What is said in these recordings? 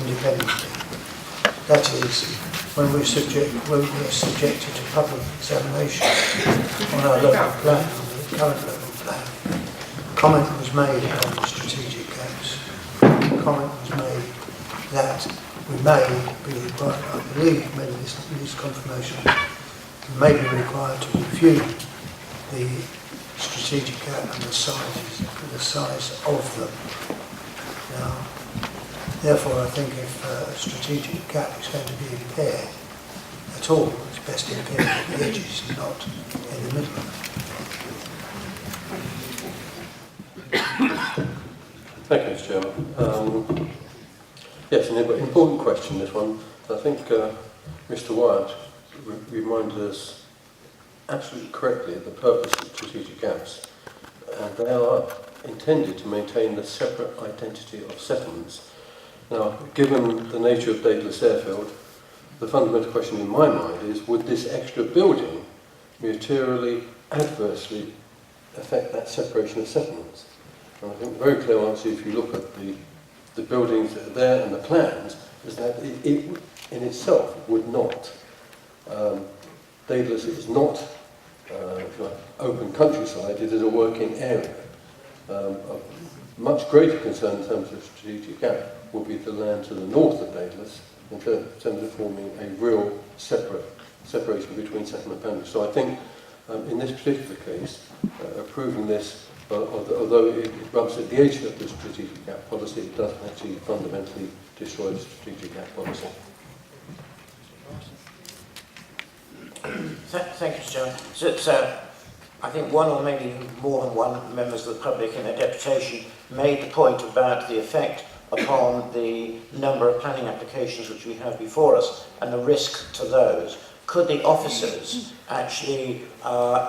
independently. That is, when we're subjected to public examination on our local plan, on the current local plan, comment was made on the strategic gaps. Comment was made that we may be required, I believe, maybe this confirmation, we may be required to review the strategic gap and the size of them. Now, therefore, I think if a strategic gap is going to be impaired at all, it's best impaired at the edges, not in the middle. Thank you, Mr. Chairman. Yes, an important question, this one. I think Mr. Wyatt reminded us absolutely correctly of the purpose of strategic gaps. And they are intended to maintain the separate identity of settlements. Now, given the nature of Daedalus Airfield, the fundamental question in my mind is, would this extra building materially adversely affect that separation of settlements? And I think the very clear answer, if you look at the buildings that are there and the plans, is that it in itself would not. Daedalus is not open countryside, it is a working area. Of much greater concern in terms of strategic gap will be the land to the north of Daedalus in terms of forming a real separation between settlement boundaries. So I think in this particular case, approving this, although it rubs at the edge of the strategic gap policy, it does actually fundamentally destroy the strategic gap policy. Thank you, Mr. Chairman. So I think one or maybe more than one members of the public in their deputation made the point about the effect upon the number of planning applications which we have before us and the risk to those. Could the officers actually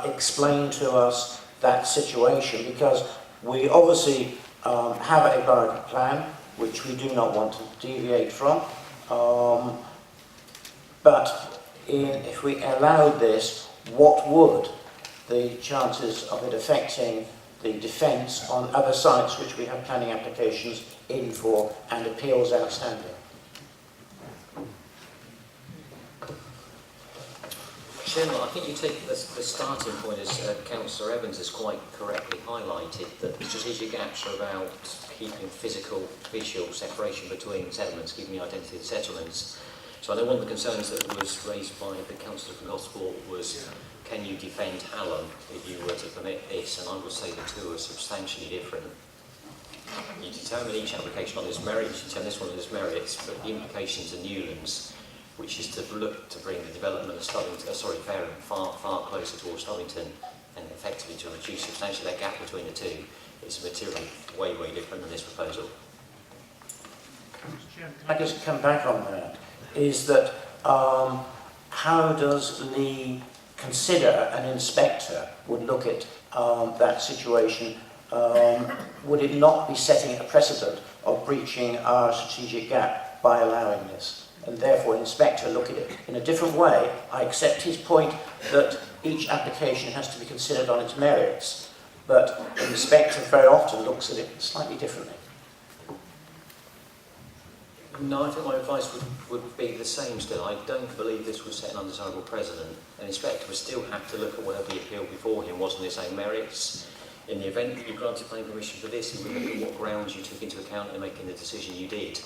explain to us that situation? Because we obviously have a borough plan which we do not want to deviate from, but if we allowed this, what would the chances of it affecting the defence on other sites which we have planning applications in for and appeals outstanding? Chairman, I think you take the starting point, as Councillor Evans has quite correctly highlighted, that the strategic gaps are about keeping physical, visual separation between settlements, keeping the identity of the settlements. So I know one of the concerns that was raised by the Councillor from Gosport was, can you defend Hallam if you were to permit this? And I would say the two are substantially different. You determine each application on its merits, you determine this one on its merits, but the implications are Newlands, which is to look to bring the development of Fareham far closer towards Stubbington, and effectively to reduce substantially that gap between the two. It's materially way different than this proposal. Can I just come back on that? Is that how does Lee consider an inspector would look at that situation? Would it not be setting a precedent of breaching our strategic gap by allowing this? And therefore an inspector look at it in a different way. I accept his point that each application has to be considered on its merits, but an inspector very often looks at it slightly differently. No, I think my advice would be the same still. I don't believe this would set an undesirable precedent. An inspector would still have to look at whether the appeal before him was on the same merits. In the event that you granted planning permission for this, he would look at what grounds you took into account in making the decision you did.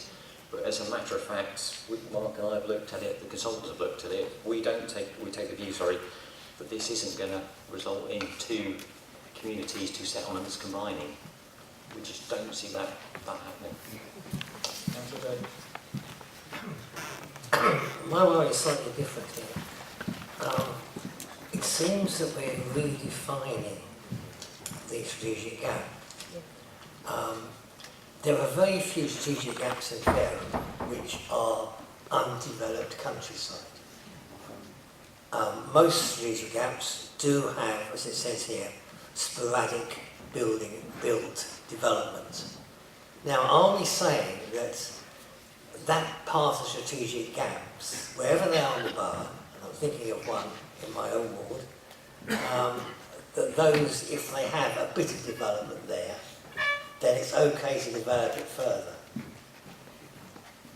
But as a matter of fact, Mark and I have looked at it, the consultants have looked at it, we take the view, that this isn't going to result in two communities, two settlements combining. We just don't see that happening. My worry is slightly different here. It seems that we're redefining the strategic gap. There are very few strategic gaps in Fareham which are undeveloped countryside. Most strategic gaps do have, as it says here, sporadic built development. Now, are we saying that that part of strategic gaps, wherever they are in the borough, and I'm thinking of one in my own ward, that those, if they have a bit of development there, then it's okay to develop it further?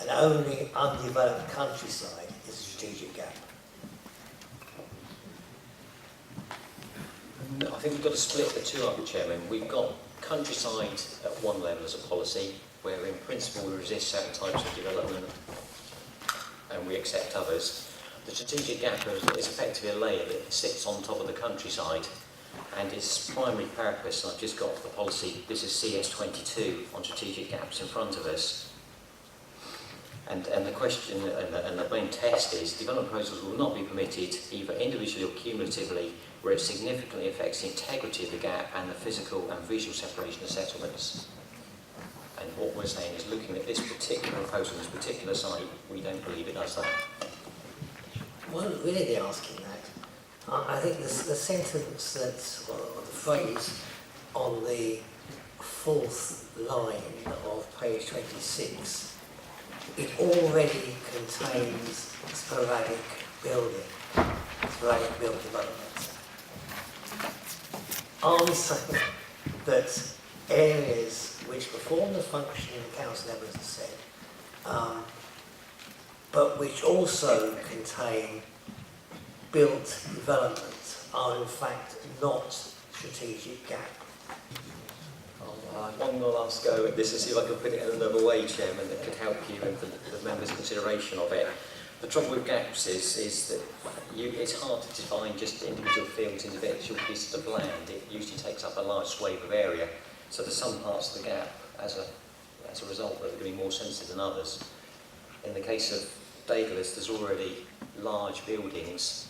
and only undeveloped countryside is a strategic gap. I think we've got to split the two up, Chairman. We've got countryside at one level as a policy, where in principle we resist certain types of development and we accept others. The strategic gap is effectively a layer that sits on top of the countryside, and its primary purpose, and I've just got the policy, this is CS22 on strategic gaps in front of us. And the question and the main test is development proposals will not be permitted either individually or cumulatively where it significantly affects the integrity of the gap and the physical and visual separation of settlements. And what we're saying is, looking at this particular proposal, this particular site, we don't believe it does that. Well, really they're asking that. I think the sentence that, or the phrase on the fourth line of page 26, it already contains sporadic build development. Are we saying that areas which perform the function the council members have said, but which also contain built development are in fact not strategic gap? One more last go at this and see if I can put it in another way, Chairman, that could help you and the members' consideration of it. The trouble with gaps is that it's hard to define just individual fields, individual pieces of land. It usually takes up a large swathe of area. So there's some parts of the gap, as a result, that are going to be more sensitive than others. In the case of Daedalus, there's already large buildings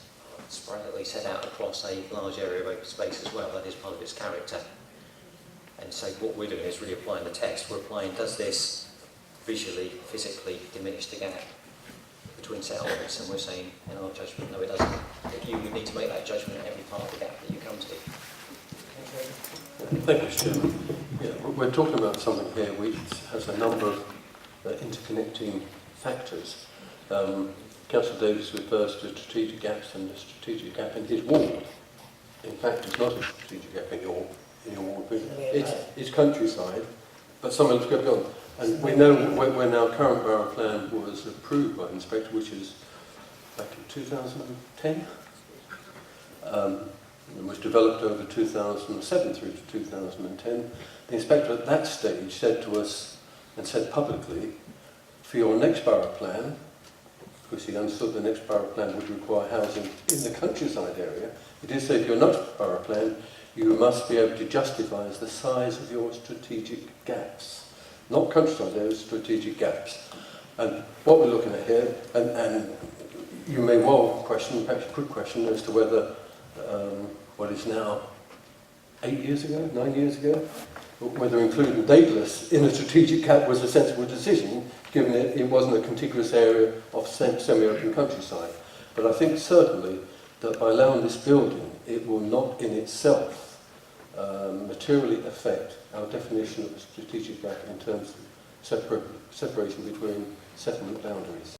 sporadically set out across a large area of open space as well. That is part of its character. And so what we're doing is really applying the test. We're applying, does this visually, physically diminish the gap between settlements? And we're saying, in our judgment, no, it doesn't. But you would need to make that judgment at every part of the gap that you come to. Thank you, Mr. Chairman. Yeah, we're talking about something here which has a number of interconnecting factors. Councillor Davis refers to strategic gaps, and the strategic gap in his ward, in fact, it's not a strategic gap in your ward. It's countryside, but somewhere let's go beyond. And we know when our current borough plan was approved by the inspector, which is back in 2010, and was developed over 2007 through to 2010, the inspector at that stage said to us, and said publicly, for your next borough plan, because he understood the next borough plan would require housing in the countryside area, he did say for your next borough plan, you must be able to justify as the size of your strategic gaps. Not countryside areas, strategic gaps. And what we're looking at here, and you may well question, perhaps you could question as to whether what is now 8 years ago, 9 years ago, whether including Daedalus in a strategic gap was a sensible decision, given that it wasn't a contiguous area of semi-open countryside. But I think certainly that by allowing this building, it will not in itself materially affect our definition of a strategic gap in terms of separation between settlement boundaries.